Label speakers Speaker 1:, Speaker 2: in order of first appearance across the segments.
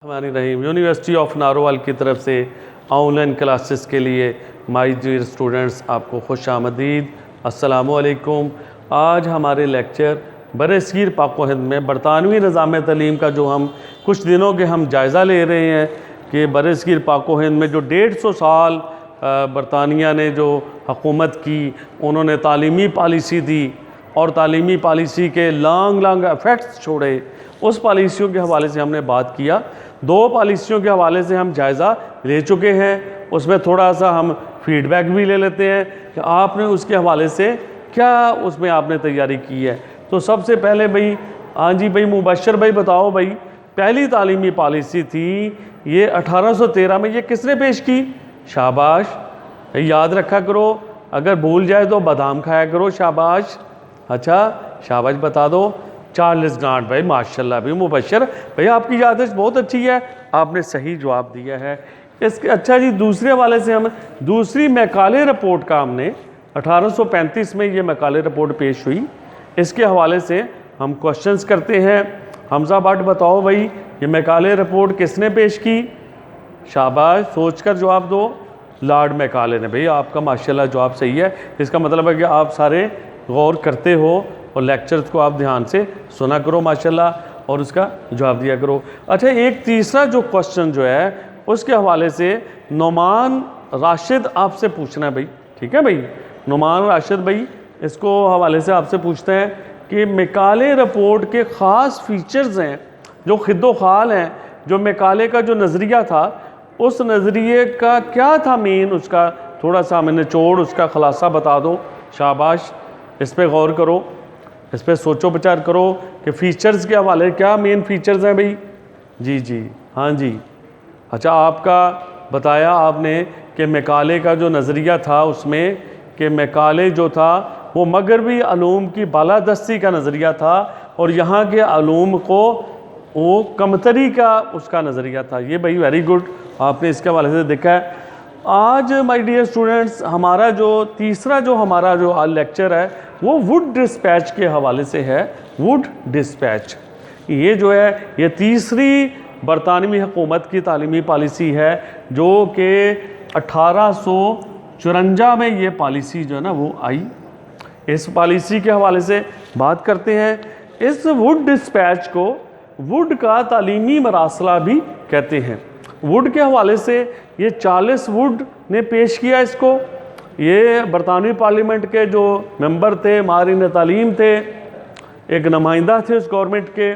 Speaker 1: हमारी रहीम university of Narowal की तरफ से ऑनलाइन क्लासेस के लिए माय डियर स्टूडेंट्स आपको खुश आमदीद। अस्सलामुअलैकुम। आज हमारे लेक्चर बरसगीर पाक व हिंद में बरतानवी निज़ाम तलीम का जो हम कुछ दिनों के हम जायज़ा ले रहे हैं कि बरसगीर पाक व हिंद में जो 150 साल बरतानिया ने जो हुकूमत की, उन्होंने तालीमी पॉलिसी दी और तालीमी पॉलिसी के लॉन्ग इफ़ेक्ट्स छोड़े। उस पॉलिसियों के हवाले से हमने बात किया। 2 पॉलिसियों के हवाले से हम जायज़ा ले चुके हैं, उसमें थोड़ा सा हम फीडबैक भी ले लेते हैं कि आपने उसके हवाले से क्या उसमें आपने तैयारी की है। तो सबसे पहले भाई, हाँ जी भाई मुबशर भाई बताओ भाई, पहली तालीमी पॉलिसी थी ये 1813 में, ये किसने पेश की? शाबाश, याद रखा करो, अगर भूल जाए तो बादाम खाया करो। शाबाश, अच्छा शाबाश, बता दो। चार्ल्स ग्रांट भाई, माशाल्लाह भाई मुबशर भाई, आपकी याददाश्त बहुत अच्छी है, आपने सही जवाब दिया है इसके। अच्छा जी, दूसरे वाले से हम दूसरी मैकाले रिपोर्ट का हमने 1835 में ये मैकाले रिपोर्ट पेश हुई, इसके हवाले से हम क्वेश्चंस करते हैं। हमजा भट्ट बताओ भाई, ये मैकाले रिपोर्ट किसने पेश की? शाबाश, सोचकर जवाब दो। लॉर्ड मैकाले ने। भाई आपका माशाल्लाह जवाब सही है, इसका मतलब है कि आप सारे गौर करते हो और लेक्चर्स को आप ध्यान से सुना करो माशाल्लाह और उसका जवाब दिया करो। अच्छा, एक तीसरा जो क्वेश्चन जो है उसके हवाले से नुमान राशिद आपसे पूछना है भाई, ठीक है भाई। नुमान राशिद भाई, इसको हवाले से आपसे पूछते हैं कि मैकाले रिपोर्ट के ख़ास फीचर्स हैं, जो खिद्दो खाल हैं, जो मैकाले का जो नज़रिया था, उस नज़रिए का क्या था मेन, उसका थोड़ा सा हमें निचोड़, उसका ख़ुलासा बता दो। शाबाश, इस पर गौर करो, इस पर सोचो विचार करो कि फ़ीचर्स के हवाले क्या मेन फ़ीचर्स हैं भाई। जी जी, हाँ जी। अच्छा, आपका बताया आपने कि मैकाले का जो नज़रिया था उसमें कि मैकाले जो था वो मगरबी अलूम की बालादस्ती का नज़रिया था और यहाँ के अलूम को वो कमतरी का उसका नज़रिया था। ये भाई वेरी गुड, आपने इसके हवाले से देखा है। आज माय डियर स्टूडेंट्स, हमारा जो तीसरा जो हमारा जो आज लेक्चर है वो वुड डिस्पैच के हवाले से है। वुड डिस्पैच ये जो है ये तीसरी बरतानवी हुकूमत की तालीमी पॉलिसी है जो कि 1854 में ये पॉलिसी जो है ना वो आई। इस पॉलिसी के हवाले से बात करते हैं। इस वुड डिस्पैच को वुड का तालीमी मरासला भी कहते हैं। वुड के हवाले से ये चार्ल्स वुड ने पेश किया इसको। ये बरतानवी पार्लियामेंट के जो मेंबर थे, माहिरीन तालीम थे, एक नुमाइंदा थे उस गवर्नमेंट के,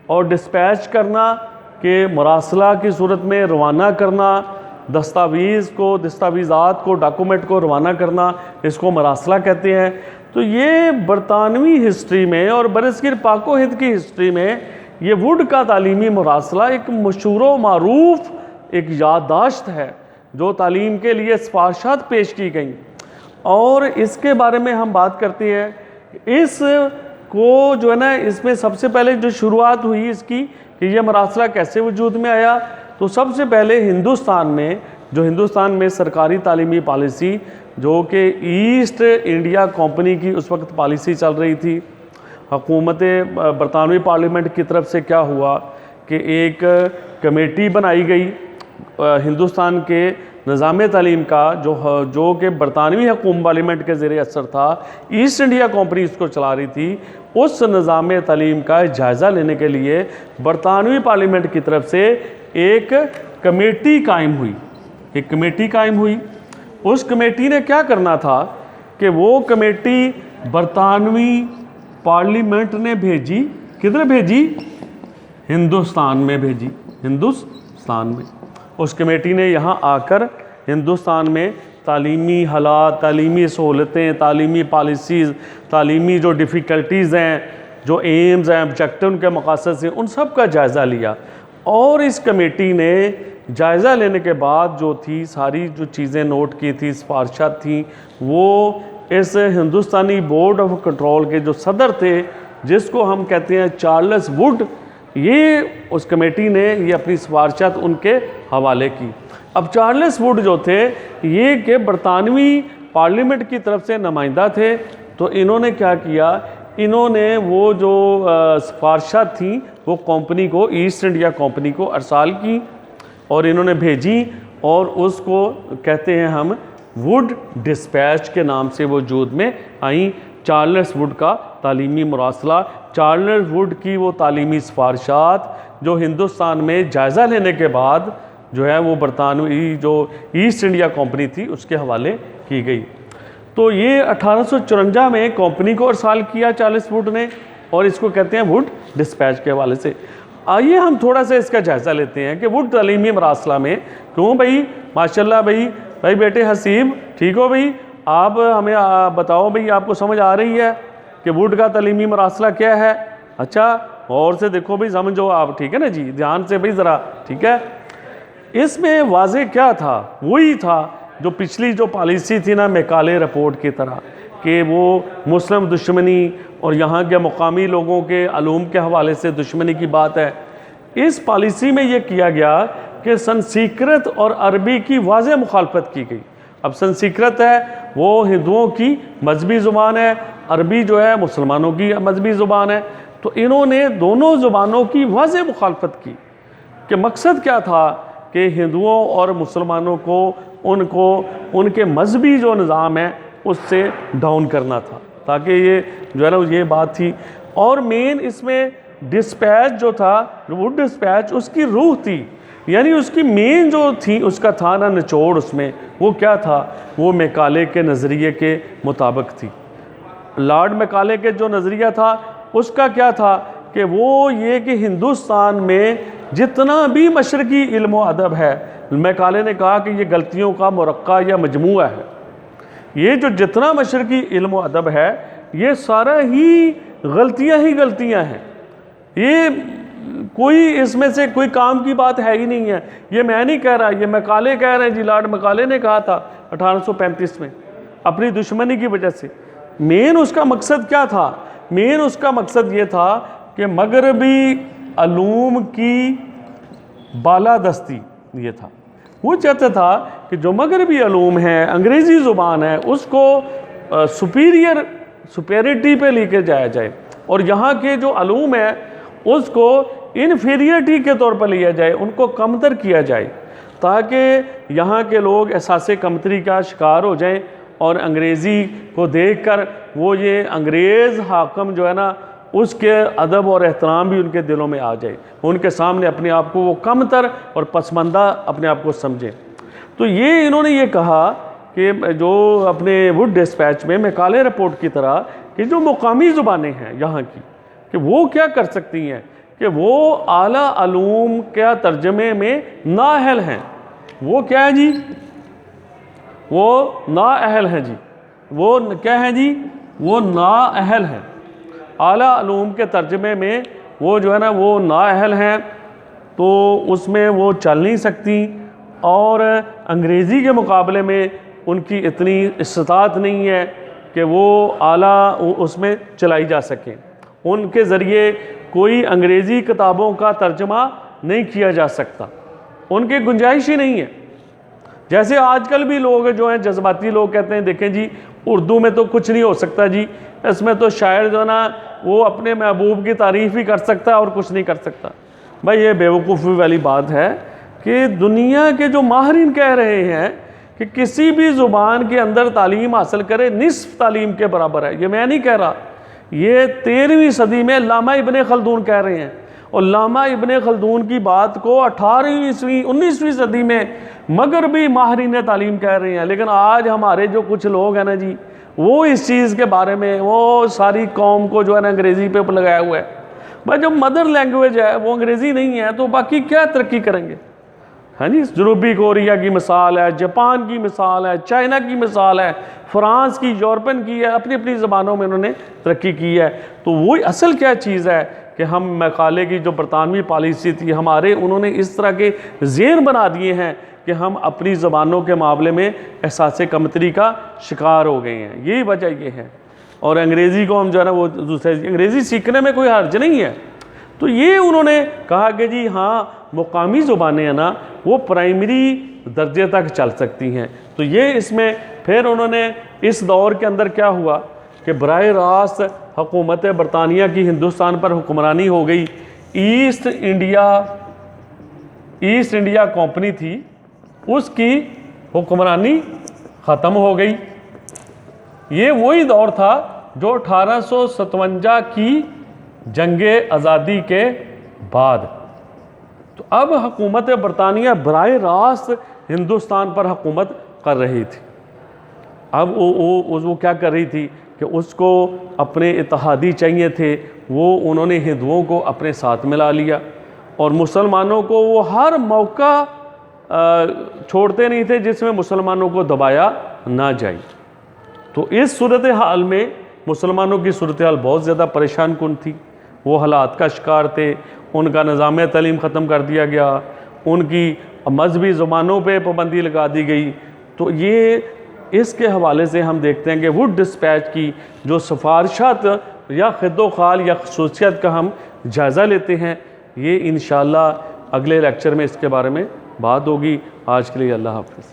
Speaker 1: और डिस्पैच करना के मरासला की सूरत में रवाना करना, दस्तावेज़ात को, डॉक्यूमेंट को रवाना करना, इसको मरासला कहते हैं। तो ये बरतानवी हिस्ट्री में और बरसगीर पाक व हिंद की हिस्ट्री में ये वुड का तालीमी मरासला एक मशहूर व मारूफ एक याददाश्त है जो तालीम के लिए सिफारिशात पेश की गई। और इसके बारे में हम बात करते हैं। इस को जो है ना, इसमें सबसे पहले जो शुरुआत हुई इसकी कि ये मरासला कैसे वजूद में आया, तो सबसे पहले हिंदुस्तान में सरकारी तालीमी पॉलिसी जो कि ईस्ट इंडिया कंपनी की उस वक्त पॉलिसी चल रही थी, हुकूमत बरतानवी पार्लियामेंट की तरफ से क्या हुआ कि एक कमेटी बनाई गई हिंदुस्तान के निज़ाम तालीम का जो कि बरतानवी हुकूमत पार्लियामेंट के ज़रिए असर था, ईस्ट इंडिया कंपनी इसको चला रही थी। उस निज़ाम तालीम का जायज़ा लेने के लिए बरतानवी पार्लियामेंट की तरफ से एक कमेटी कायम हुई। उस कमेटी ने क्या करना था कि वो कमेटी बरतानवी पार्लियामेंट ने भेजी, किधर भेजी? हिंदुस्तान में भेजी, हिंदुस्तान में। उस कमेटी ने यहाँ आकर हिंदुस्तान में तालीमी हालात, तालीमी सहूलतें, तालीमी पॉलिसीज़, तालीमी जो डिफ़िकल्टीज़ हैं, जो एम्स हैं, ऑब्जेक्टिव उनके मकासद से, उन सब का जायज़ा लिया। और इस कमेटी ने जायज़ा लेने के बाद जो थी सारी जो चीज़ें नोट की थी, सिफारिशात थी, वो इस हिंदुस्तानी बोर्ड ऑफ कंट्रोल के जो सदर थे, जिसको हम कहते हैं चार्ल्स वुड, ये उस कमेटी ने ये अपनी सिफारिशात उनके हवाले की। अब चार्ल्स वुड जो थे ये कि बरतानवी पार्लियामेंट की तरफ से नुमाइंदा थे, तो इन्होंने क्या किया, इन्होंने वो जो सिफारिशात थी वो कंपनी को, ईस्ट इंडिया कंपनी को अरसाल की और इन्होंने भेजी और उसको कहते हैं हम वुड डिस्पैच के नाम से वो वजूद में आई। चार्ल्स वुड का तालीमी मुरासला, चार्ल्स वुड की वो तालीमी सिफारिशात जो हिंदुस्तान में जायज़ा लेने के बाद जो है वो बरतानवी जो ईस्ट इंडिया कंपनी थी उसके हवाले की गई। तो ये 1854 में कंपनी को अरसाल किया चार्ल्स वुड ने और इसको कहते हैं वुड डिस्पैच के हवाले से। आइए हम थोड़ा सा इसका जायज़ा लेते हैं कि वुड तालीमी मरासला में क्यों भाई, माशाल्लाह भाई बेटे हसीब ठीक हो भाई, आप हमें बताओ भाई आपको समझ आ रही है कि वुड का तालीमी मरासला क्या है? अच्छा और से देखो भाई, समझो आप, ठीक है ना जी, ध्यान से भाई ज़रा, ठीक है। इसमें वाजे क्या था, वही था जो पिछली जो पॉलिसी थी ना मैकाले रिपोर्ट की तरह कि वो मुस्लिम दुश्मनी और यहाँ के मुकामी लोगों के अलूम के हवाले से दुश्मनी की बात है। इस पॉलिसी में ये किया गया कि संस्कृत और अरबी की वाज़ेह मुखालफत की गई। अब संस्कृत है वो हिंदुओं की मजहबी ज़ुबान है, अरबी जो है मुसलमानों की मजहबी ज़ुबान है। तो इन्होंने दोनों ज़ुबानों की वाज़ेह मुखालफत की कि मकसद क्या था कि हिंदुओं और मुसलमानों को उनको उनके मजहबी जो निज़ाम है उससे डाउन करना था, ताकि ये जो है ना ये बात थी। और मेन इसमें डिस्पैच जो था, वुड डिस्पैच, उसकी रूह थी, यानी उसकी मेन जो थी उसका था ना निचोड़, उसमें वो क्या था, वो मैकाले के नज़रिए के मुताबिक थी। लॉर्ड मैकाले के जो नज़रिया था उसका क्या था कि वो ये कि हिंदुस्तान में जितना भी मशरक़ी इल्म व अदब है, मैकाले ने कहा कि ये गलतियों का मुरक्का या मजमूआ है। ये जो जितना मशरक़ी इल्म व अदब है ये सारा ही गलतियाँ हैं। ये कोई इसमें से कोई काम की बात है ही नहीं है। ये मैं नहीं कह रहा, ये मैकाले कह रहे हैं जी, लॉर्ड मैकाले ने कहा था 1835 में अपनी दुश्मनी की वजह से। मेन उसका मकसद क्या था? मेन उसका मकसद ये था कि मगरबी अलूम की बालादस्ती ये था। वो चाहता था कि जो मगरबी अलूम है, अंग्रेज़ी ज़ुबान है, उसको सुपेरिटी पे लेके जाया जाए और यहाँ के जो अलूम है उसको इन्फीरियरिटी के तौर पर लिया जाए, उनको कमतर किया जाए, ताकि यहाँ के लोग एहसास कमतरी का शिकार हो जाएं और अंग्रेज़ी को देखकर वो ये अंग्रेज़ हाकम जो है ना उसके अदब और एहतराम भी उनके दिलों में आ जाए, उनके सामने अपने आप को वो कमतर और पसमंदा अपने आप को समझें। तो ये इन्होंने ये कहा कि जो अपने वुड डिस्पैच में मैकाले रिपोर्ट की तरह कि जो मुकामी ज़ुबानें हैं यहाँ की, कि वो क्या कर सकती हैं कि वो आला अलूम क्या तर्जमे में नाअहल हैं। वो क्या है जी? वो नाअहल हैं जी। वो क्या है जी? वो नाअहल हैं। आला अलूम के तर्जमे में वो जो है ना वो नाअहल हैं, तो उसमें वो चल नहीं सकती और अंग्रेज़ी के मुकाबले में उनकी इतनी इस्तात नहीं है कि वो आला उसमें चलाई जा सकें। उनके ज़रिए कोई अंग्रेज़ी किताबों का तर्जमा नहीं किया जा सकता, उनकी गुंजाइश ही नहीं है। जैसे आजकल भी लोग जो हैं जज्बाती लोग कहते हैं देखें जी उर्दू में तो कुछ नहीं हो सकता जी, इसमें तो शायर जो है ना वो अपने महबूब की तारीफ़ ही कर सकता है और कुछ नहीं कर सकता। भाई ये बेवकूफ़ी वाली बात है कि दुनिया के जो माहिरीन कह रहे हैं कि किसी भी ज़ुबान के अंदर तालीम हासिल करे निस्फ तालीम के बराबर है। ये मैं नहीं कह रहा, ये 13वीं सदी में लामा इब्ने खल्दून कह रहे हैं और लामा इब्ने खल्दून की बात को 18वीं 19वीं सदी में मगरबी माहिरीन तालीम कह रहे हैं। लेकिन आज हमारे जो कुछ लोग हैं ना जी, वो इस चीज़ के बारे में वो सारी कौम को जो है ना अंग्रेज़ी पे लगाया हुआ है। भाई जो मदर लैंग्वेज है वो अंग्रेज़ी नहीं है तो बाकी क्या तरक्की करेंगे? हाँ जी, जनूबी कोरिया की मिसाल है, जापान की मिसाल है, चाइना की मिसाल है, फ्रांस की, यूरोपन की है, अपनी अपनी ज़बानों में उन्होंने तरक्की की है। तो वही असल क्या चीज़ है कि हम मैकाले की जो बरतानवी पॉलिसी थी हमारे, उन्होंने इस तरह के ज़ेन बना दिए हैं कि हम अपनी ज़बानों के मामले में एहसास कमतरी का शिकार हो गए हैं। यही वजह ये है। और अंग्रेज़ी को हम जो है ना वो दूसरे, अंग्रेज़ी सीखने में कोई हर्ज नहीं है। तो ये उन्होंने कहा कि जी हाँ मुकामी ज़ुबानें हैं ना वो प्राइमरी दर्जे तक चल सकती हैं। तो ये इसमें फिर उन्होंने इस दौर के अंदर क्या हुआ कि बराह रास्त हुकूमत बरतानिया की हिंदुस्तान पर हुक्मरानी हो गई। ईस्ट इंडिया कंपनी थी, उसकी हुक्मरानी ख़त्म हो गई। ये वही दौर था जो 1857 की जंगे आज़ादी के बाद। तो अब हुकूमत बरतानिया बराह रास्त हिंदुस्तान पर हुकूमत कर रही थी। अब वो क्या कर रही थी कि उसको अपने इत्तेहादी चाहिए थे, वो उन्होंने हिंदुओं को अपने साथ मिला लिया और मुसलमानों को वो हर मौका छोड़ते नहीं थे जिसमें मुसलमानों को दबाया ना जाए। तो इस सूरत हाल में मुसलमानों की सूरत हाल बहुत ज़्यादा परेशान कुन थी। वो हालात का शिकार थे, उनका निज़ाम तालीम ख़त्म कर दिया गया, उनकी मजहबी ज़ुबानों पे पाबंदी लगा दी गई। तो ये इसके हवाले से हम देखते हैं कि वुड डिस्पैच की जो सिफारिशात या ख़िद्दो-ख़ाल या ख़ुसूसियत का हम जायज़ा लेते हैं, ये इंशाअल्लाह अगले लेक्चर में इसके बारे में बात होगी। आज के लिए अल्लाह हाफ़िज़।